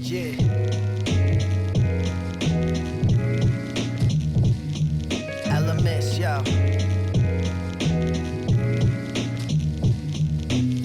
Yeah. ELIMENCE, yo.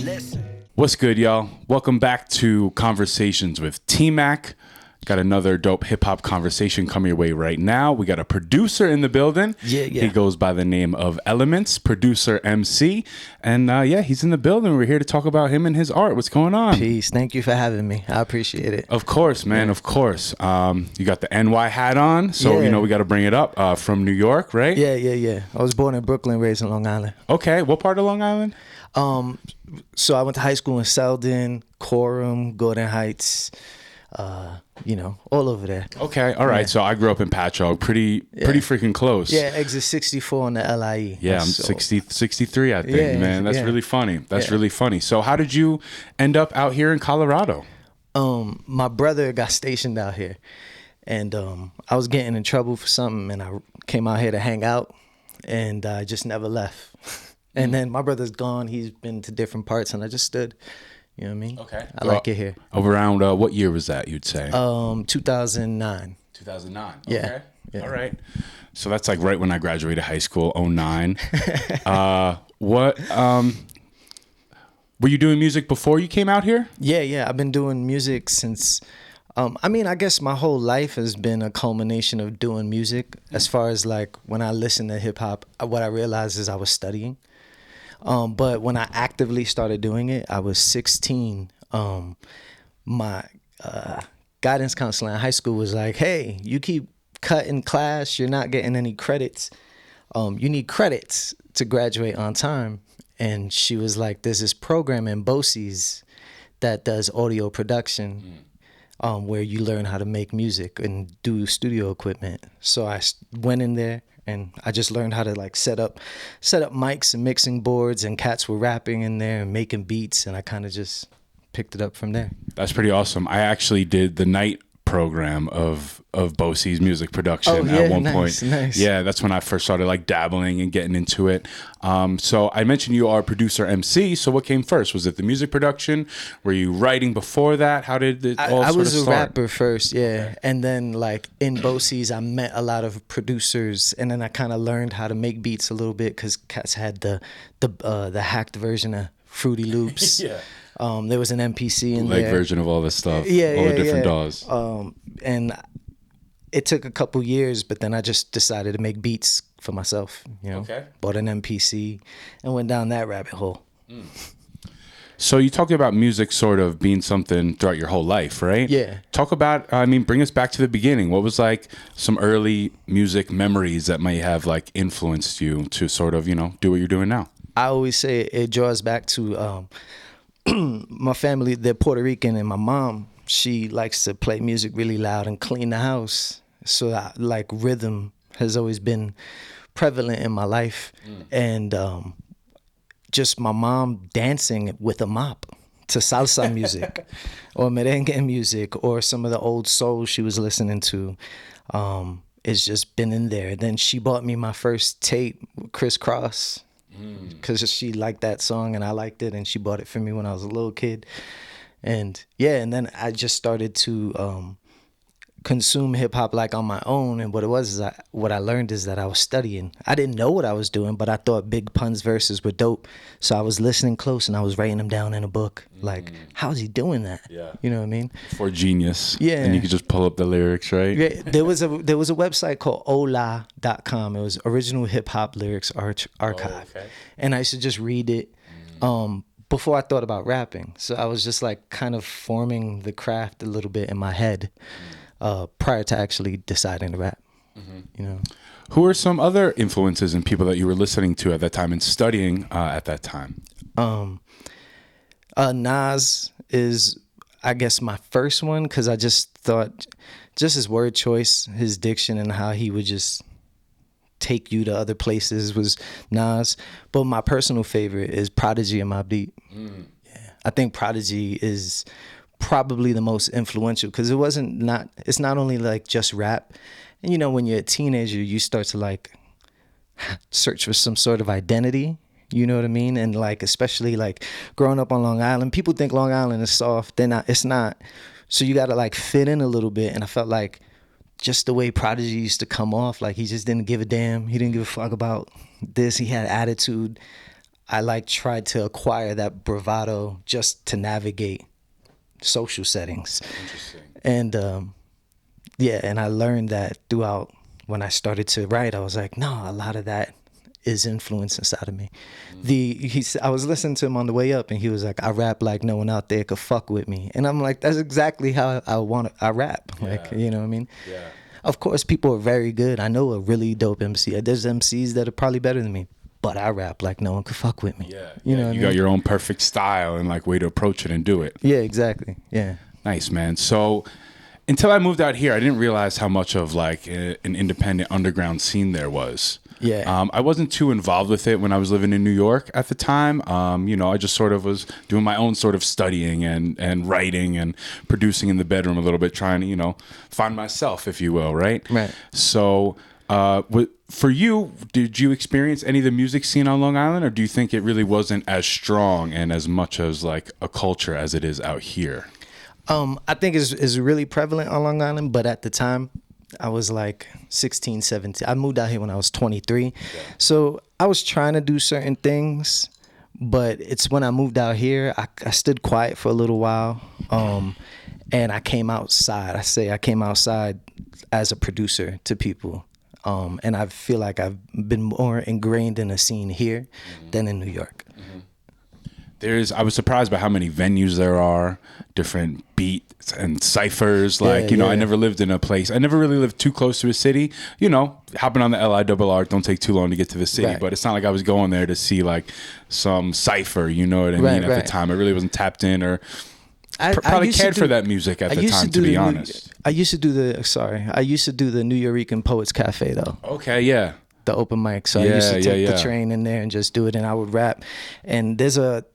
Listen. What's good, y'all? Welcome back to Conversations with TMac. Got another dope hip-hop conversation coming your way right now. We got a producer in the building. Yeah. He goes by the name of ELIMENCE, producer MC. And he's in the building. We're here to talk about him and his art. What's going on? Peace. Thank you for having me. I appreciate it. Of course, man. Of course. You got the NY hat on. So, Yeah. we got to bring it up. From New York, right? Yeah. I was born in Brooklyn, raised in Long Island. Okay. What part of Long Island? So I went to high school in Selden, Coram, Gordon Heights, all over there. Okay. All right. Yeah. So I grew up in Patchogue. Pretty freaking close. Yeah, exit 64 on the LIE. Yeah, I'm 63, I think, Yeah, man. That's yeah. really funny. That's Yeah. really funny. So how did you end up out here in Colorado? My brother got stationed out here, and I was getting in trouble for something, and I came out here to hang out, and I just never left. And then my brother's gone. He's been to different parts, and I just stood. You know what I mean? Okay. I like it here. Around what year was that, you'd say? 2009. 2009. Yeah. Okay. Yeah. All right. So that's like right when I graduated high school, 09. What were you doing music before you came out here? Yeah. I've been doing music since, I guess my whole life has been a culmination of doing music. As far as like when I listen to hip hop, what I realized is I was studying. But when I actively started doing it, I was 16. My guidance counselor in high school was like, hey, you keep cutting class, you're not getting any credits. You need credits to graduate on time. And she was like, there's this program in BOCES that does audio production where you learn how to make music and do studio equipment. So I went in there and I just learned how to like set up mics and mixing boards, and cats were rapping in there and making beats, and I kind of just picked it up from there. That's pretty awesome. I actually did the night program of BOCES music production at one point. Nice. Yeah, that's when I first started like dabbling and getting into it. So I mentioned you are producer MC. So what came first? Was it the music production? Were you writing before that? How did it all I sort was of a start? rapper first, yeah. Okay. And then like in BOCES, I met a lot of producers, and then I kind of learned how to make beats a little bit because cats had the hacked version of Fruity Loops. Yeah. There was an MPC in Like there. version of all this stuff. Yeah, all yeah, the different yeah. DAWs. And it took a couple years, but then I just decided to make beats for myself. Okay. Bought an MPC and went down that rabbit hole. So you talked about music sort of being something throughout your whole life, right? Yeah. Talk about, bring us back to the beginning. What was like some early music memories that might have like influenced you to sort of, do what you're doing now? I always say it draws back to my family. They're Puerto Rican, and my mom, she likes to play music really loud and clean the house. So like rhythm has always been prevalent in my life. And just my mom dancing with a mop to salsa music or merengue music or some of the old soul she was listening to. It's just been in there. Then she bought me my first tape, Criss Cross, because she liked that song and I liked it, and she bought it for me when I was a little kid. And then I just started to consume hip hop like on my own. And what it was is what I learned is that I was studying. I didn't know what I was doing, but I thought Big Pun's verses were dope. So I was listening close and I was writing them down in a book. Like, how's he doing that? Yeah. You know what I mean? For genius. Yeah. And you could just pull up the lyrics, right? Yeah, there was a website called ola.com. It was Original Hip Hop Lyrics Archive. Oh, okay. And I used to just read it before I thought about rapping. So I was just like kind of forming the craft a little bit in my head prior to actually deciding to rap. Who are some other influences and people that you were listening to at that time and studying at that time? Nas is, I guess, my first one, because I just thought just his word choice, his diction, and how he would just take you to other places was Nas. But my personal favorite is Prodigy and Mobb Deep. Yeah, I think Prodigy is probably the most influential, because it's not only like just rap. And when you're a teenager, you start to like search for some sort of identity. You know what I mean? And like, especially like growing up on Long Island, people think Long Island is soft. It's not. So you got to like fit in a little bit. And I felt like just the way Prodigy used to come off, like he just didn't give a damn. He didn't give a fuck about this. He had attitude. I like tried to acquire that bravado just to navigate social settings. Interesting. And yeah, and I learned that throughout when I started to write. I was like, no, a lot of that is influence inside of me. I was listening to him on the way up, and he was like, I rap like no one out there could fuck with me. And I'm like, that's exactly how I rap. Like, you know what I mean? Yeah. Of course, people are very good. I know a really dope MC. There's MCs that are probably better than me, but I rap like no one could fuck with me. Yeah. You know what I you mean? got your own perfect style and like way to approach it and do it. Yeah, exactly. Yeah. Nice, man. So until I moved out here, I didn't realize how much of like an independent underground scene there was. Yeah. I wasn't too involved with it when I was living in New York at the time. You know, I just sort of was doing my own sort of studying and writing and producing in the bedroom a little bit, trying to, you know, find myself, if you will, right? Right. So for you, did you experience any of the music scene on Long Island, or do you think it really wasn't as strong and as much as like a culture as it is out here? I think it's really prevalent on Long Island, but at the time, I was like 16, 17. I moved out here when I was 23. Yeah. So I was trying to do certain things, but it's when I moved out here, I stood quiet for a little while. And I came outside. I came outside as a producer to people. And I feel like I've been more ingrained in the scene here than in New York. I was surprised by how many venues there are, different beats and ciphers. Like, you know, I never lived in a place. I never really lived too close to a city. You know, hopping on the LIRR don't take too long to get to the city. Right. But it's not like I was going there to see like some cipher, you know what I mean, at the time. I really wasn't tapped in or probably cared for that music at the time, to be honest. I used to do the New Yorican Poets Cafe, though. Okay, yeah. The open mic. So I used to take the train in there and just do it, and I would rap. And there's a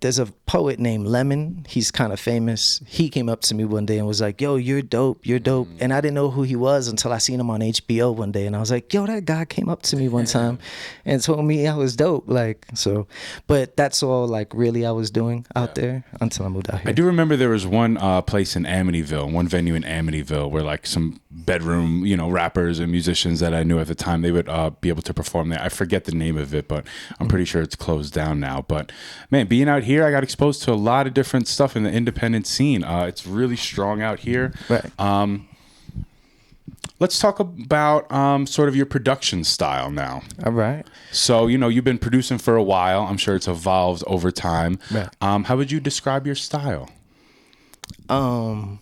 poet named Lemon. He's kind of famous. He came up to me one day and was like, yo, you're dope. You're dope. And I didn't know who he was until I seen him on HBO one day. And I was like, yo, that guy came up to me one time and told me I was dope. Like, so, but that's all like really I was doing out there until I moved out here. I do remember there was one place in Amityville, one venue in Amityville where like some bedroom, you know, rappers and musicians that I knew at the time, they would be able to perform there. I forget the name of it, but I'm pretty sure it's closed down now. But man, being out here, I got exposed to a lot of different stuff in the independent scene. It's really strong out here. Right. Let's talk about sort of your production style now. All right. So, you know, you've been producing for a while. I'm sure it's evolved over time. Right. How would you describe your style? I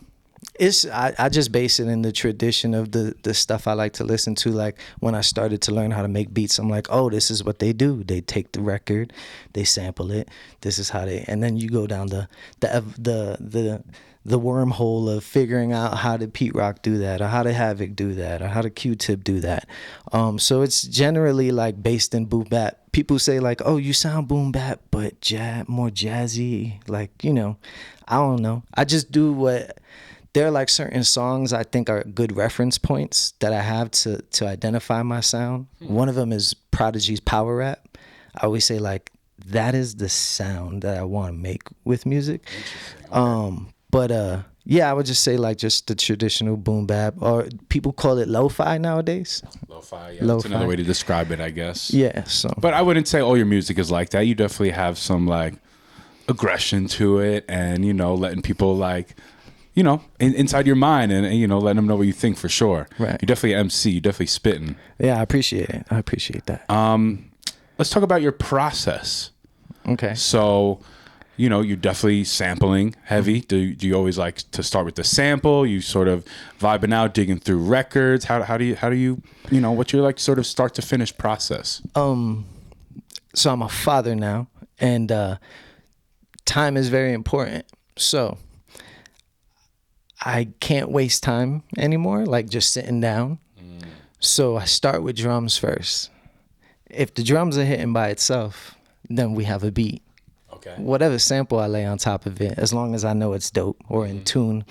just base it in the tradition of the stuff I like to listen to. Like when I started to learn how to make beats, I'm like, oh, this is what they do. They take the record, they sample it. This is how and then you go down the wormhole of figuring out how did Pete Rock do that, or how did Havoc do that, or how did Q-Tip do that. So it's generally like based in boom bap. People say like, oh, you sound boom bap, but more jazzy. Like, you know, I don't know. I just do what. There are like certain songs I think are good reference points that I have to identify my sound. One of them is Prodigy's Power Rap. I always say like, that is the sound that I want to make with music. Yeah, I would just say like just the traditional boom bap, or people call it lo-fi nowadays. Lo-fi, yeah. That's another way to describe it, I guess. Yeah, so. But I wouldn't say all your music is like that. You definitely have some like aggression to it, and, you know, letting people like, you know, inside your mind, and, you know, letting them know what you think for sure. Right. You're definitely MC. You're definitely spitting. Yeah, I appreciate it. I appreciate that. Let's talk about your process. Okay. So, you know, you're definitely sampling heavy. Do you always like to start with the sample? You sort of vibing out, digging through records. How do you you know, what's your like sort of start to finish process? So I'm a father now, and time is very important. So I can't waste time anymore, like just sitting down. So I start with drums first. If the drums are hitting by itself, then we have a beat. Okay. Whatever sample I lay on top of it, as long as I know it's dope or in tune,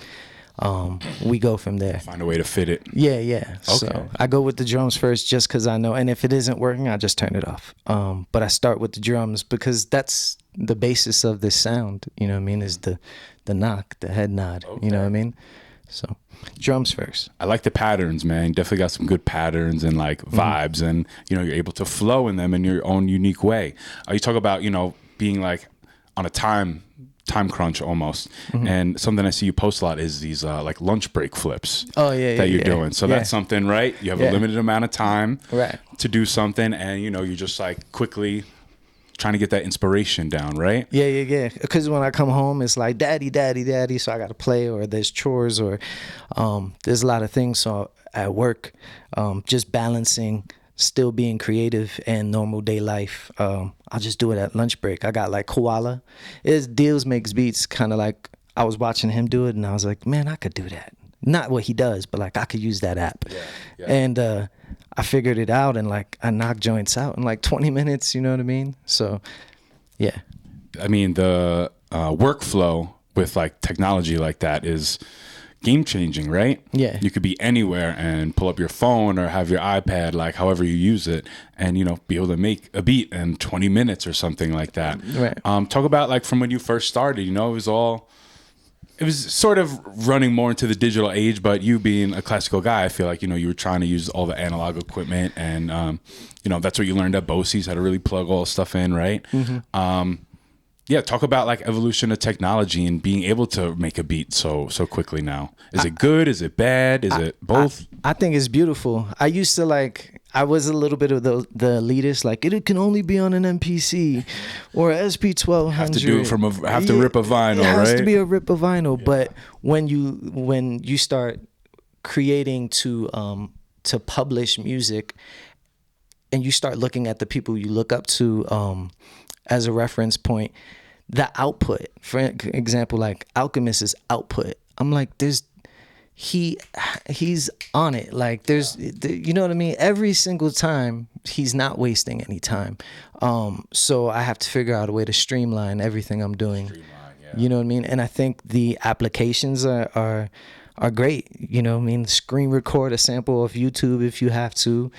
we go from there. Find a way to fit it. Yeah. Okay. So I go with the drums first just because I know. And if it isn't working, I just turn it off. But I start with the drums because that's the basis of this sound. You know what I mean? Is the knock, the head nod. Okay. You know what I mean? So drums first. I like the patterns, man. Definitely got some good patterns and like vibes, and you know, you're able to flow in them in your own unique way. You talk about, you know, being like on a time crunch almost, and something I see you post a lot is these like lunch break flips. Oh yeah, that yeah, you're yeah. doing. So that's something, right? You have a limited amount of time, Right, to do something, and you know, you're just like quickly trying to get that inspiration down, right? Yeah. Because when I come home, it's like daddy, daddy, daddy. So I got to play, or there's chores, or there's a lot of things. So at work, just balancing, still being creative and normal day life. I'll just do it at lunch break. I got like Koala. It's Deals Makes Beats, kind of like I was watching him do it, and I was like, man, I could do that. Not what he does, but like I could use that app. Yeah. And I figured it out, and like I knocked joints out in like 20 minutes, you know what I mean? So, yeah. I mean, the workflow with like technology like that is game changing, right? Yeah. You could be anywhere and pull up your phone or have your iPad, like however you use it, and you know, be able to make a beat in 20 minutes or something like that. Right. Talk about like from when you first started, you know, it was sort of running more into the digital age, but you being a classical guy, I feel like, you know, you were trying to use all the analog equipment, and you know, that's what you learned at BOCES, how to really plug all the stuff in, right? Yeah, talk about like evolution of technology and being able to make a beat so quickly now. Is it good? Is it bad? Is it both? I think it's beautiful. I used to I was a little bit of the elitist, like it can only be on an MPC or SP1200. Have to do it have to rip a vinyl, right? It has to be a rip a vinyl. Yeah. But when you start creating to publish music, and you start looking at the people you look up to as a reference point, the output, for example, like Alchemist's output, I'm like, he's on it. Like you know what I mean? Every single time he's not wasting any time. So I have to figure out a way to streamline everything I'm doing. You know what I mean? And I think the applications are great. You know what I mean? Screen record a sample of YouTube if you have to.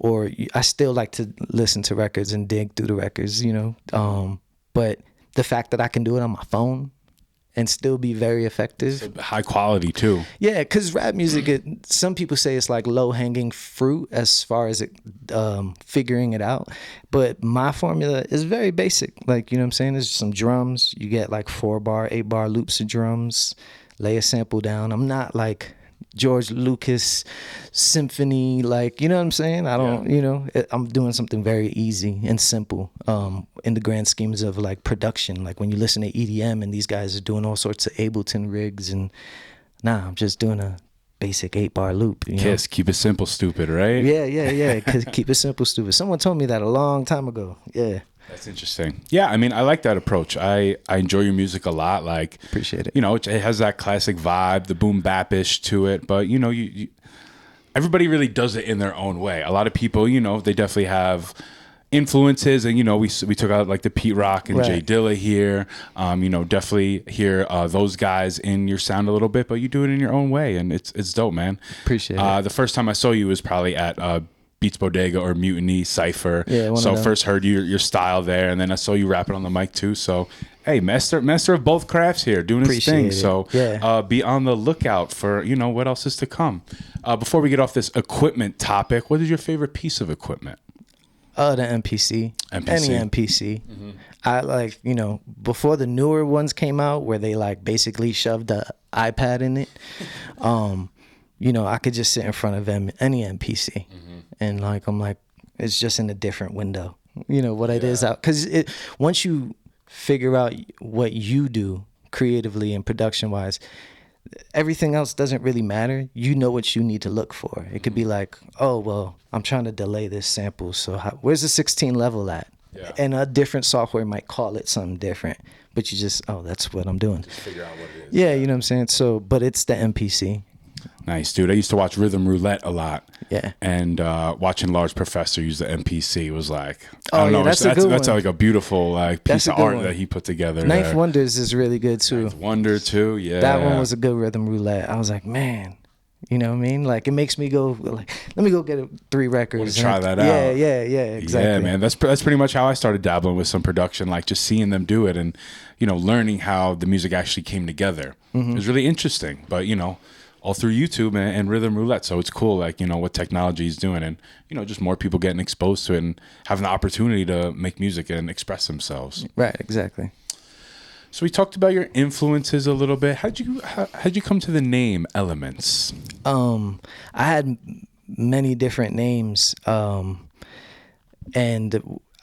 Or I still like to listen to records and dig through the records, you know. But the fact that I can do it on my phone and still be very effective. So high quality too. Yeah, because rap music, some people say it's like low-hanging fruit as far as figuring it out. But my formula is very basic. Like, you know what I'm saying? There's some drums. You get like 4-bar, 8-bar loops of drums. Lay a sample down. I'm not like George Lucas symphony, like, you know what I'm saying? I don't, you know, I'm doing something very easy and simple in the grand schemes of like production. Like when you listen to EDM and these guys are doing all sorts of Ableton rigs, and I'm just doing a basic 8-bar loop. You know? Keep it simple, stupid, right? Yeah. Keep it simple, stupid. Someone told me that a long time ago. Yeah. That's interesting. Yeah, I mean, I like that approach. I enjoy your music a lot. Like, appreciate it. You know, it has that classic vibe, the boom bap-ish to it. But you know, you everybody really does it in their own way. A lot of people, you know, they definitely have influences, and you know, we took out like the Pete Rock and Jay Dilla here. You know, definitely hear those guys in your sound a little bit, but you do it in your own way, and it's dope, man. Appreciate it. The first time I saw you was probably at Beats Bodega or Mutiny Cypher. Yeah, so first heard your style there, and then I saw you rapping on the mic too. So hey, master of both crafts here, doing his thing. It. So be on the lookout for, you know, what else is to come. Before we get off this equipment topic, what is your favorite piece of equipment? The MPC. Any MPC. Mm-hmm. I like, you know, before the newer ones came out where they like basically shoved the iPad in it, you know, I could just sit in front of any MPC. And like, I'm like, it's just in a different window, you know, what it is out. Because once you figure out what you do creatively and production wise, everything else doesn't really matter. You know what you need to look for. It could be like, oh, well, I'm trying to delay this sample. So where's the 16 level at? Yeah. And a different software might call it something different. But you just, that's what I'm doing. Just figure out what it is. Yeah, you know what I'm saying? So, but it's the MPC. Nice, dude. I used to watch Rhythm Roulette a lot. Yeah. And watching Large Professor use the MPC was like, I don't know. That's like a beautiful like piece of art that he put together. Ninth Wonders is really good too. Ninth Wonder too, yeah. That one was a good Rhythm Roulette. I was like, man, You know what I mean? Like, it makes me go, like, let me go get 3 records. Try that out. Yeah, exactly. Yeah, man. That's pretty much how I started dabbling with some production, like just seeing them do it and, learning how the music actually came together. It was really interesting, but, all through YouTube and Rhythm Roulette. So it's cool, like, what technology is doing and, just more people getting exposed to it and having the opportunity to make music and express themselves. Right, exactly. So we talked about your influences a little bit. How'd you come to the name Elements? I had many different names, and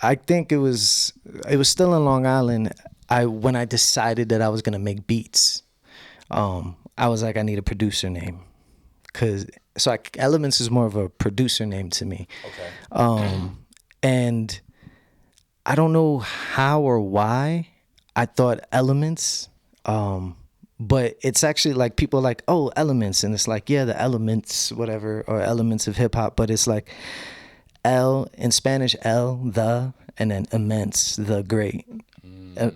I think it was still in Long Island. When I decided that I was gonna make beats, I was like, I need a producer name, Elements is more of a producer name to me. Okay. And I don't know how or why I thought Elements, but it's actually like people are like, oh, Elements, and it's like, yeah, the elements, whatever, or elements of hip hop, but it's like L in Spanish, the, and then immense, the great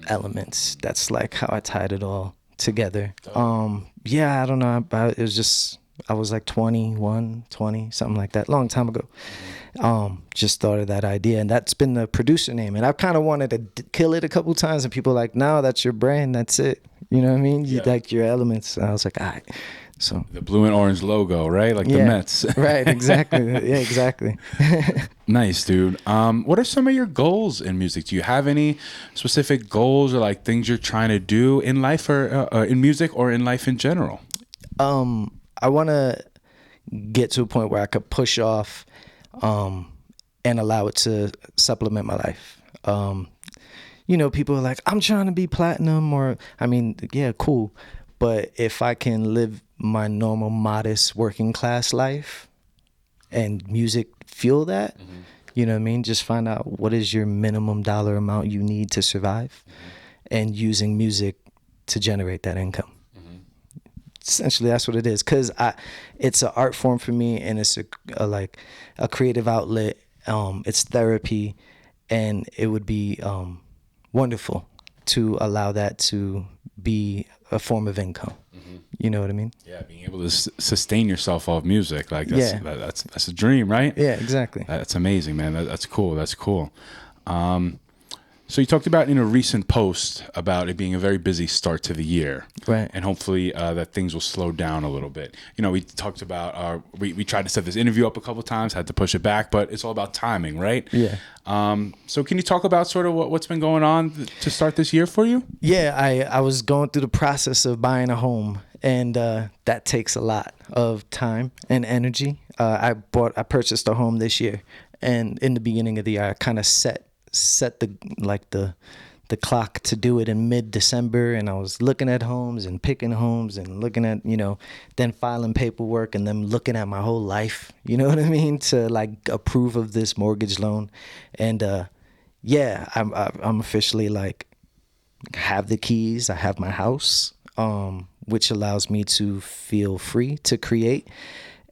elements. That's like how I tied it all together. Yeah, I don't know, it was just, I was like 21, 20, something like that, long time ago. Just thought of that idea, and that's been the producer name. And I've kind of wanted to kill it a couple times, and people are like, no, that's your brand, that's it. You know what I mean? You like your elements. And I was like, all right. So the blue and orange logo, right? Like the Mets. Right, exactly. Yeah, exactly. Nice, dude. What are some of your goals in music? Do you have any specific goals or like things you're trying to do in life or in music or in life in general? I want to get to a point where I could push off and allow it to supplement my life. People are like, I'm trying to be platinum, or, I mean, yeah, cool. But if I can live my normal, modest, working class life and music fuel that, you know what I mean? Just find out what is your minimum dollar amount you need to survive, and using music to generate that income. Essentially, that's what it is. Because it's an art form for me, and it's a creative outlet. It's therapy, and it would be wonderful to allow that to be a form of income. You know what I mean? Yeah, being able to sustain yourself off music, like that's a dream, right? Yeah, exactly. That's amazing, man. That's cool. That's cool. So you talked about in a recent post about it being a very busy start to the year, right? And hopefully that things will slow down a little bit. We talked about we tried to set this interview up a couple of times, had to push it back, but it's all about timing, right? Yeah. So can you talk about sort of what's been going on to start this year for you? Yeah, I was going through the process of buying a home, and that takes a lot of time and energy. I purchased a home this year, and in the beginning of the year, I kind of set the clock to do it in mid-December, and I was looking at homes and picking homes and looking at, then filing paperwork and then looking at my whole life, you know what I mean, to like approve of this mortgage loan. And I'm officially like have the keys. I have my house, which allows me to feel free to create,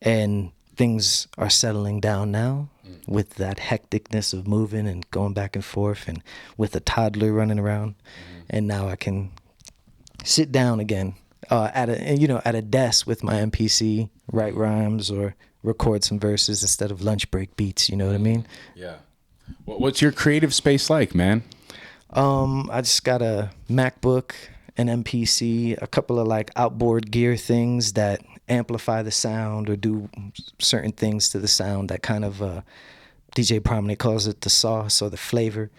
and things are settling down now with that hecticness of moving and going back and forth, and with a toddler running around. And now I can sit down again at a desk with my MPC, write rhymes or record some verses instead of lunch break beats. You know what I mean? Yeah. What's your creative space like, man? I just got a MacBook, an MPC, a couple of like outboard gear things that amplify the sound or do certain things to the sound that kind of DJ Prominent calls it the sauce or the flavor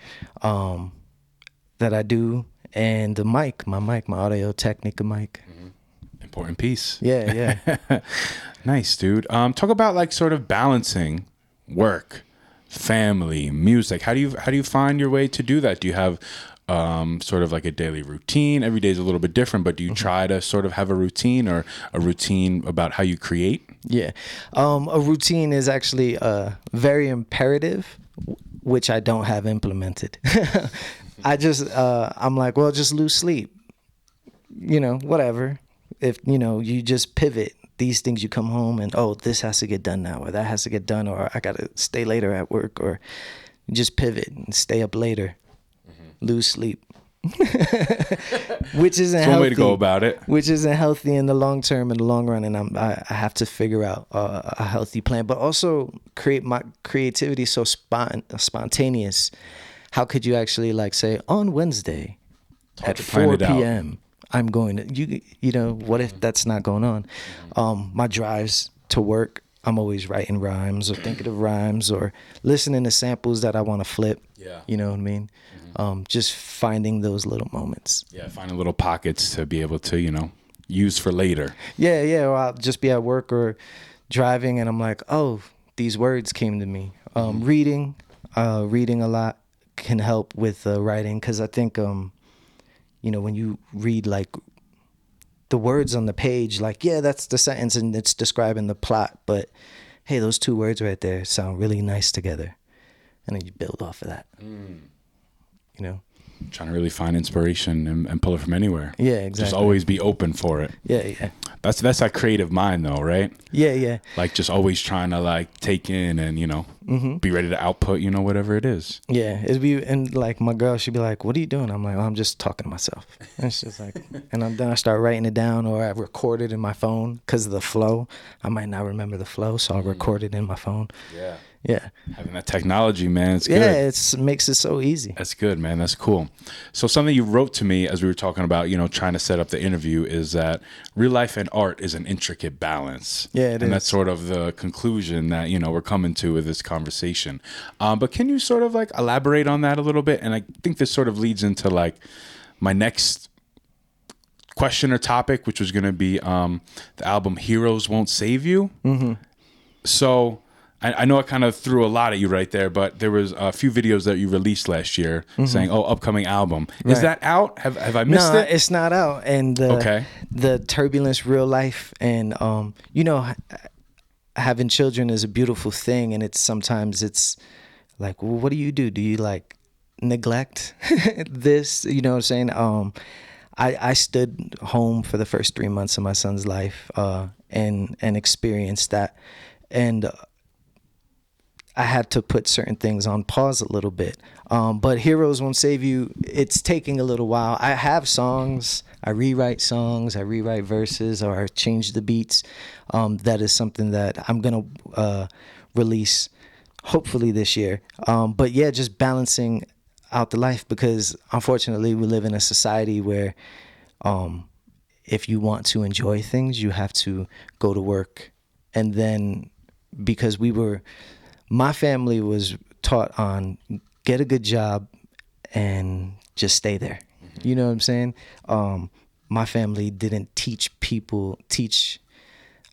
that I do, and the mic, my Audio Technica mic. Important piece. Yeah. Nice, dude. Talk about like sort of balancing work, family, music. How do you find your way to do that? Do you have sort of like a daily routine? Every day is a little bit different, but do you try to sort of have a routine or a routine about how you create? Yeah. A routine is actually very imperative, which I don't have implemented. I'm like, well, just lose sleep, whatever. If, you just pivot these things, you come home and, oh, this has to get done now, or that has to get done, or I got to stay later at work, or you just pivot and stay up later, lose sleep. which isn't It's healthy. one way to go about it. Which isn't healthy in the long term, in the long run, and I have to figure out a healthy plan, but also create my creativity so spontaneous. How could you actually like say on Wednesday at to plan 4 it out. p.m. I'm going to you know what if that's not going on? My drives to work, I'm always writing rhymes or thinking of rhymes or listening to samples that I want to flip. Yeah. You know what I mean? Just finding those little moments. Yeah, finding little pockets to be able to, you know, use for later. Yeah. Or I'll just be at work or driving, and I'm like, oh, these words came to me. Reading a lot can help with writing, because I think, you know, when you read like the words on the page, like, yeah, that's the sentence and it's describing the plot, but hey, those two words right there sound really nice together, and then you build off of that. You know. Trying to really find inspiration and pull it from anywhere. Yeah, exactly. Just always be open for it. Yeah. That's that creative mind though, right? Yeah. Like just always trying to like take in and, you know, be ready to output, you know, whatever it is. Yeah, and like my girl, she'd be like, "What are you doing?" I'm like, "Oh, I'm just talking to myself." And it's just like, and then I start writing it down, or I record it in my phone because of the flow. I might not remember the flow, so I'll record it in my phone. Yeah. Having that technology, man, it's good. Yeah, it makes it so easy. That's good, man. That's cool. So something you wrote to me as we were talking about, you know, trying to set up the interview is that real life and art is an intricate balance. Yeah, it is. And that's sort of the conclusion that, you know, we're coming to with this conversation. But can you sort of like elaborate on that a little bit? And I think this sort of leads into like my next question or topic, which was going to be the album Heroes Won't Save You. So I know I kind of threw a lot at you right there, but there was a few videos that you released last year saying, "Oh, upcoming album." Is Right. that out? Have I missed No, it? it's not out. And the turbulence, real life, and you know, having children is a beautiful thing, and sometimes it's like, well, what do you do? Do you like neglect this? You know what I'm saying? I stood home for the first 3 months of my son's life, and experienced that, and I had to put certain things on pause a little bit. But Heroes Won't Save You, it's taking a little while. I have songs, I rewrite verses, or I change the beats. That is something that I'm going to release hopefully this year. But yeah, just balancing out the life, because unfortunately we live in a society where if you want to enjoy things, you have to go to work. And then because my family was taught on get a good job and just stay there. You know what I'm saying? My family didn't teach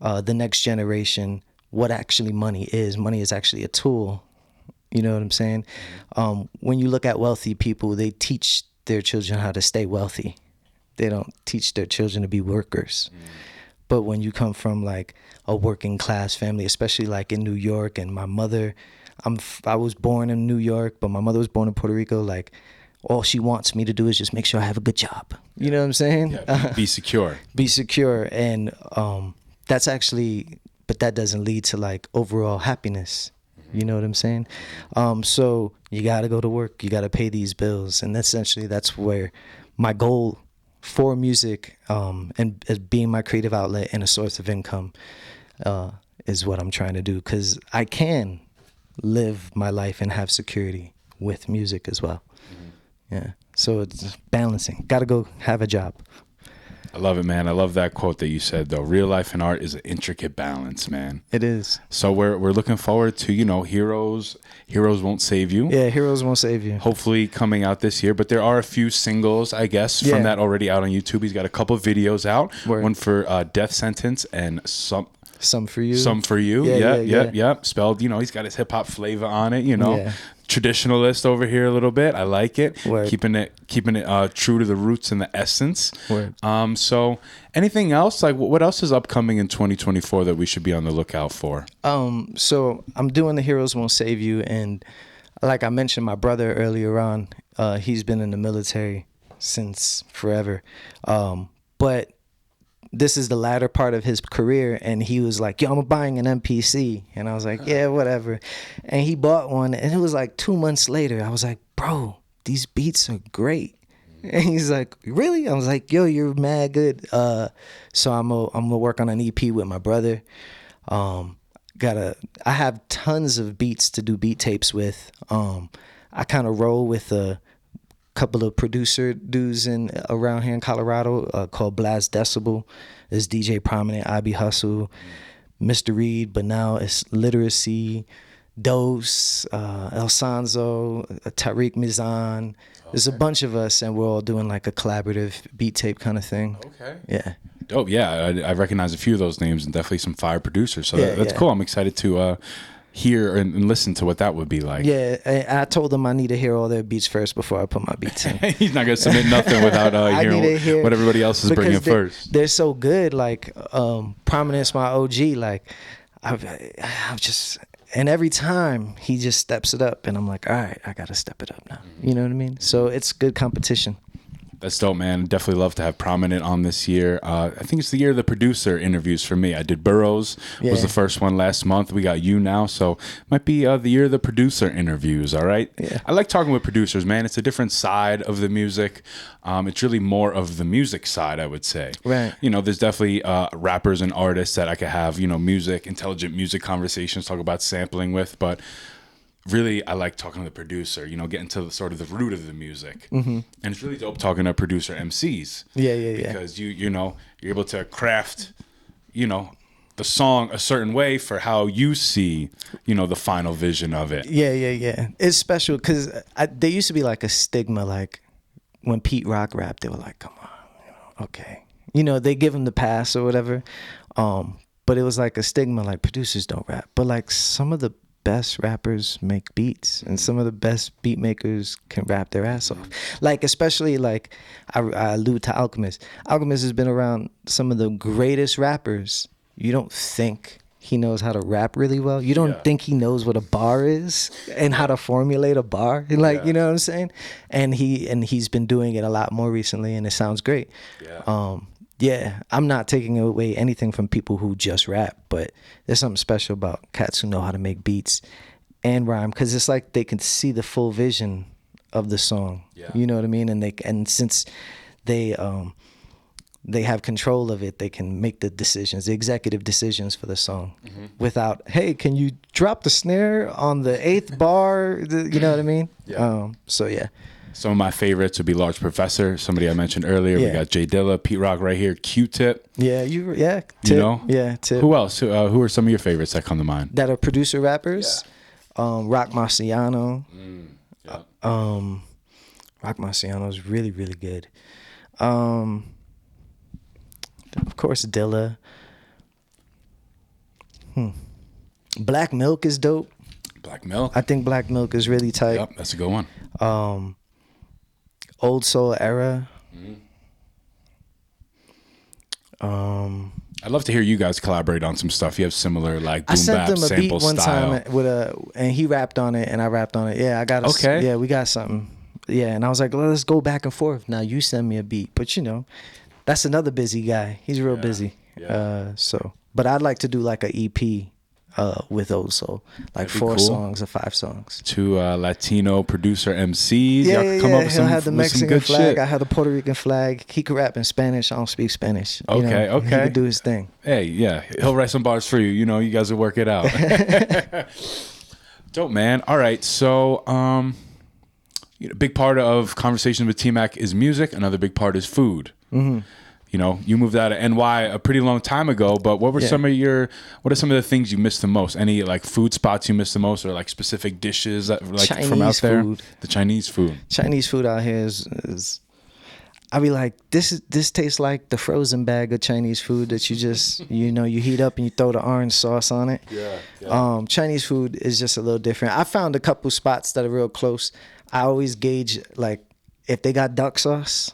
the next generation what actually money is. Money is actually a tool. You know what I'm saying? When you look at wealthy people, they teach their children how to stay wealthy. They don't teach their children to be workers. But when you come from like a working class family, especially like in New York, and my mother, I was born in New York, but my mother was born in Puerto Rico. Like, all she wants me to do is just make sure I have a good job. You know what I'm saying? Yeah, be secure. Be secure. And that's actually, but that doesn't lead to like overall happiness. You know what I'm saying? So you got to go to work. You got to pay these bills. And essentially that's where my goal for music and as being my creative outlet and a source of income is what I'm trying to do, because I can live my life and have security with music as well. Yeah, so it's balancing. Gotta go have a job. I love it, man. I love that quote that you said, though. Real life and art is an intricate balance, man. It is. So we're looking forward to, you know, Heroes Won't Save You. Yeah, Heroes Won't Save You. Hopefully coming out this year. But there are a few singles, I guess, from that already out on YouTube. He's got a couple of videos out. Word. One for Death Sentence and Some for You. Yeah. Spelled, you know, he's got his hip hop flavor on it, you know. Yeah. Traditionalist over here a little bit. I like it. Word. Keeping it true to the roots and the essence. Word. So anything else? Like what else is upcoming in 2024 that we should be on the lookout for? So I'm doing the Heroes Won't Save You, and like I mentioned, my brother earlier on, he's been in the military since forever. But this is the latter part of his career, and he was like, yo, I'm buying an MPC. And I was like, yeah, whatever. And he bought one, and it was like 2 months later, I was like, bro, these beats are great. And he's like, really? I was like, yo, you're mad good. So I'm gonna work on an EP with my brother. I have tons of beats to do beat tapes with. I kind of roll with a couple of producer dudes around here in Colorado called Blast Decibel. There's DJ Prominent, IB Hustle, Mr. Reed, but now it's Literacy, Dose, El Sanzo, Tariq Mizan. There's a bunch of us, and we're all doing like a collaborative beat tape kind of thing. Okay. Yeah. Dope. Yeah, I recognize a few of those names and definitely some fire producers. So that's cool. I'm excited to hear and listen to what that would be like. Yeah, I told them I need to hear all their beats first before I put my beats in. He's not gonna submit nothing without hearing what everybody else is bringing first. They're so good. Like Prominence, my OG. Like I've just, and every time he just steps it up, and I'm like, all right, I gotta step it up now. You know what I mean? So it's good competition. That's dope, man. Definitely love to have Prominent on this year. I think it's the year of the producer interviews for me. I did Burroughs, was the first one last month. We got you now, so might be the year of the producer interviews, all right? Yeah. I like talking with producers, man. It's a different side of the music. It's really more of the music side, I would say. Right. You know, there's definitely rappers and artists that I could have, intelligent music conversations, talk about sampling with, but really, I like talking to the producer, getting to sort of the root of the music. And it's really dope talking to producer MCs. Yeah. Because you're able to craft, the song a certain way for how you see, the final vision of it. Yeah. It's special because there used to be like a stigma, like when Pete Rock rapped, they were like, come on, okay. They give him the pass or whatever. But it was like a stigma, like producers don't rap. But like some of the best rappers make beats, and some of the best beat makers can rap their ass off. Like especially like I allude to Alchemist. Alchemist has been around some of the greatest rappers. You don't think he knows how to rap really well. You don't think he knows what a bar is and how to formulate a bar. Like you know what I'm saying? And he's been doing it a lot more recently, and it sounds great. Yeah, I'm not taking away anything from people who just rap, but there's something special about cats who know how to make beats and rhyme, because it's like they can see the full vision of the song. Yeah. You know what I mean? And since they have control of it, they can make the decisions, the executive decisions for the song, without, hey, can you drop the snare on the 8th bar? You know what I mean? Yeah. So yeah. Some of my favorites would be Large Professor, somebody I mentioned earlier. We got Jay Dilla, Pete Rock right here, Q-Tip. Yeah, Tip. Yeah, Tip. Who else? Who are some of your favorites that come to mind? That are producer rappers? Rock Marciano. Rock Marciano is really, really good. Of course, Dilla. Black Milk is dope. Black Milk? I think Black Milk is really tight. Yep, that's a good one. Old Soul Era. I'd love to hear you guys collaborate on some stuff. You have similar like boom bap I sent him a beat sample one style. time and he rapped on it and I rapped on it. Yeah, I got it. Okay. Yeah, we got something. Yeah, and I was like, well, let's go back and forth. Now you send me a beat, but that's another busy guy. He's real busy. Yeah. But I'd like to do like an EP with Old Soul, like 4 songs or 5 songs. 2 Latino producer MCs. Yeah. Come up with some, He'll have the Mexican good flag. shit. I had the Puerto Rican flag. He could rap in Spanish. I don't speak Spanish. Okay. He could do his thing. Hey, yeah, he'll write some bars for you. You guys will work it out. Dope, man. All right, so a big part of conversations with TMac is music. Another big part is food. You moved out of NY a pretty long time ago, but what are some of the things you miss the most? Any like food spots you miss the most, or like specific dishes that like Chinese from out there? food. The Chinese food. Chinese food out here is I be like, this tastes like the frozen bag of Chinese food that you just you heat up and you throw the orange sauce on it. Yeah. Chinese food is just a little different. I found a couple spots that are real close. I always gauge like if they got duck sauce,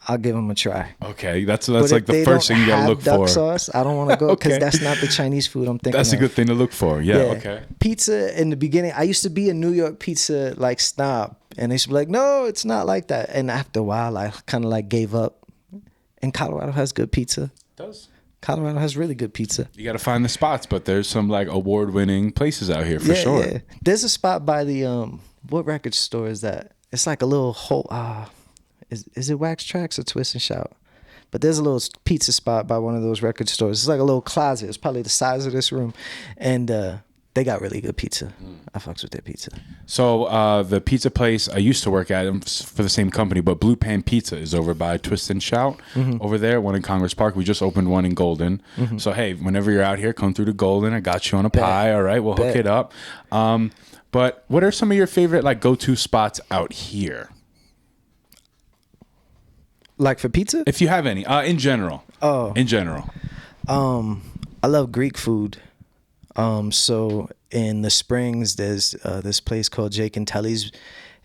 I'll give them a try. Okay, that's like the first thing you gotta look for. Duck sauce, I don't want to go because that's not the Chinese food I'm thinking. That's a good thing to look for. Yeah. Okay. Pizza in the beginning, I used to be a New York pizza like snob, and they used to be like, "No, it's not like that." And after a while, I kind of like gave up. And Colorado has good pizza. It does. Colorado has really good pizza. You got to find the spots, but there's some like award-winning places out here for sure. Yeah. There's a spot by the what record store is that? It's like a little hole. is it Wax Tracks or Twist and Shout? But there's a little pizza spot by one of those record stores. It's like a little closet. It's probably the size of this room, and they got really good pizza. I fucks with their pizza. So the pizza place I used to work at for the same company, but Blue Pan Pizza is over by Twist and Shout over there. One in Congress Park. We just opened one in Golden. So hey, whenever you're out here, come through to Golden. I got you on a pie. All right, we'll hook it up. But what are some of your favorite like go-to spots out here? Like for pizza? If you have any, in general. Oh. In general. I love Greek food. So in the Springs, there's this place called Jake and Telly's,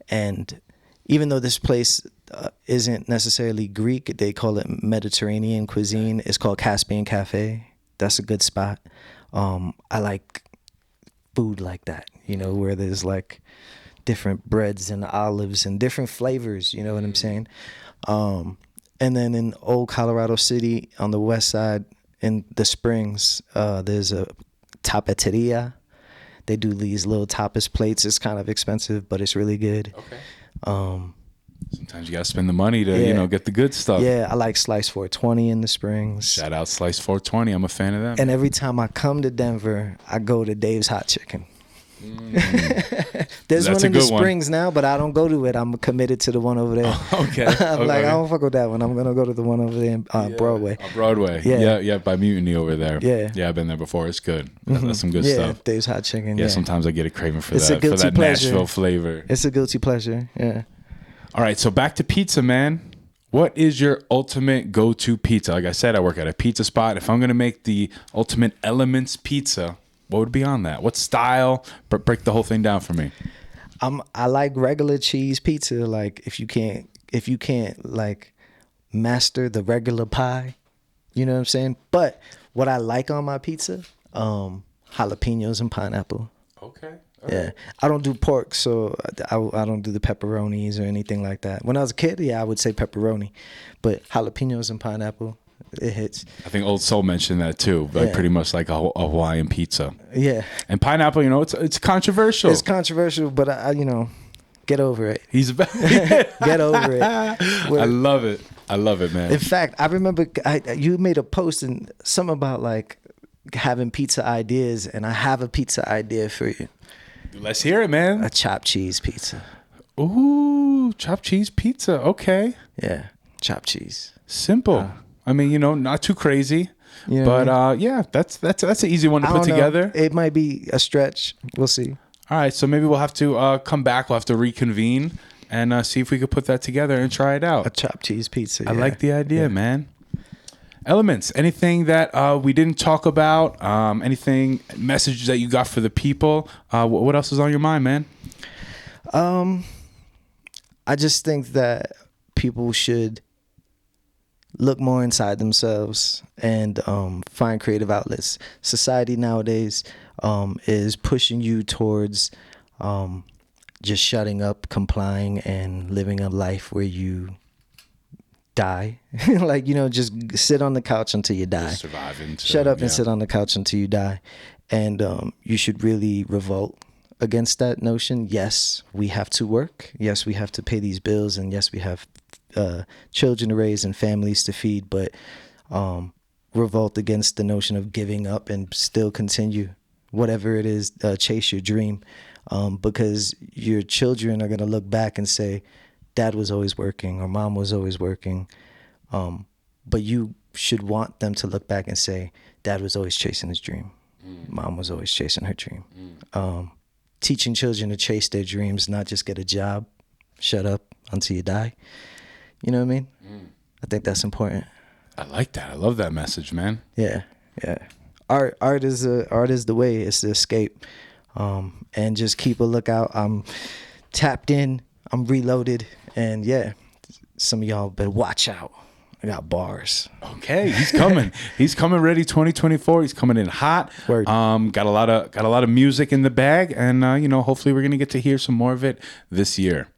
and even though this place isn't necessarily Greek, they call it Mediterranean cuisine. It's called Caspian Cafe. That's a good spot. I like food like that, you know, where there's like different breads and olives and different flavors. You know what I'm saying? And then in Old Colorado City on the west side in the Springs, there's a tapateria. They do these little tapas plates. It's kind of expensive, but it's really good. Okay. Sometimes you gotta spend the money to get the good stuff. Yeah, I like Slice 420 in the Springs. Shout out Slice 420. I'm a fan of them. And every time I come to Denver, I go to Dave's Hot Chicken. There's That's one in the a good one. Springs now, but I don't go to it. I'm committed to the one over there. Okay. I'm like, I don't fuck with that one. I'm gonna go to the one over there in Broadway. On Broadway. Yeah, by Mutiny over there. Yeah. I've been there before. It's good. That's some good Yeah, stuff. Dave's Hot Chicken. Yeah, sometimes I get a craving for It's that, a guilty pleasure. Nashville flavor. It's a guilty pleasure. Yeah. All right, so back to pizza, man. What is your ultimate go-to pizza? Like I said, I work at a pizza spot. If I'm gonna make the ultimate ELIMENCE pizza, what would be on that? What style? Break the whole thing down for me. I like regular cheese pizza. Like if you can't like master the regular pie, you know what I'm saying? But what I like on my pizza, jalapenos and pineapple. Okay. Yeah, I don't do pork, so I don't do the pepperonis or anything like that. When I was a kid, I would say pepperoni, but jalapenos and pineapple, it hits. I think Old Soul mentioned that too, like pretty much like a Hawaiian pizza. Yeah. And pineapple, it's controversial. It's controversial, but I get over it. He's Get over it. I love it. I love it, man. In fact, I remember you made a post and something about like having pizza ideas, and I have a pizza idea for you. Let's hear it, man. A chopped cheese pizza. Ooh, chopped cheese pizza. Okay. Yeah, chopped cheese. Simple. I mean, not too crazy. You know but what I mean? yeah, that's an easy one to I put don't know. together. It might be a stretch. We'll see. All right, so maybe we'll have to come back. We'll have to reconvene and see if we could put that together and try it out. A chopped cheese pizza. I like the idea, man. ELIMENCE, anything that we didn't talk about, anything, messages that you got for the people, what else is on your mind, man? I just think that people should look more inside themselves and find creative outlets. Society nowadays is pushing you towards just shutting up, complying, and living a life where you die. Like, just sit on the couch until you die. Surviving. Shut up and sit on the couch until you die. And you should really revolt against that notion. Yes, we have to work. Yes, we have to pay these bills. And yes, we have children to raise and families to feed. But revolt against the notion of giving up and still continue whatever it is, chase your dream. Because your children are going to look back and say, Dad was always working or Mom was always working. But you should want them to look back and say, Dad was always chasing his dream. Mom was always chasing her dream. Teaching children to chase their dreams, not just get a job, shut up until you die. You know what I mean? I think that's important. I like that. I love that message, man. Yeah. Art is the way. It's the escape. And just keep a lookout. I'm tapped in. I'm reloaded. And yeah, some of y'all better watch out. I got bars. Okay, he's coming. He's coming ready 2024. He's coming in hot. Word. Got a lot of music in the bag, and hopefully we're gonna get to hear some more of it this year.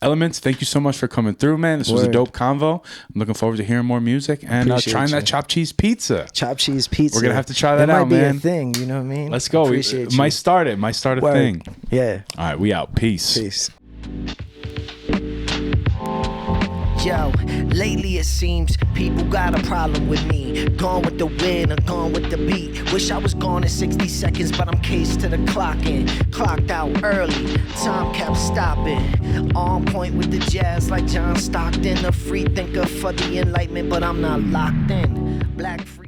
ELIMENCE, thank you so much for coming through, man. This was a dope convo. I'm looking forward to hearing more music and trying that chopped cheese pizza. Chopped cheese pizza. We're gonna have to try that out, man. It might be a thing, you know what I mean? Let's go. Appreciate you. Might start a Word. thing. Yeah. All right, we out. Peace. Peace. Yo, lately it seems people got a problem with me. Gone with the wind or gone with the beat. Wish I was gone in 60 seconds, but I'm cased to the clock in. Clocked out early, time kept stopping. On point with the jazz like John Stockton. A free thinker for the enlightenment, but I'm not locked in. Black free.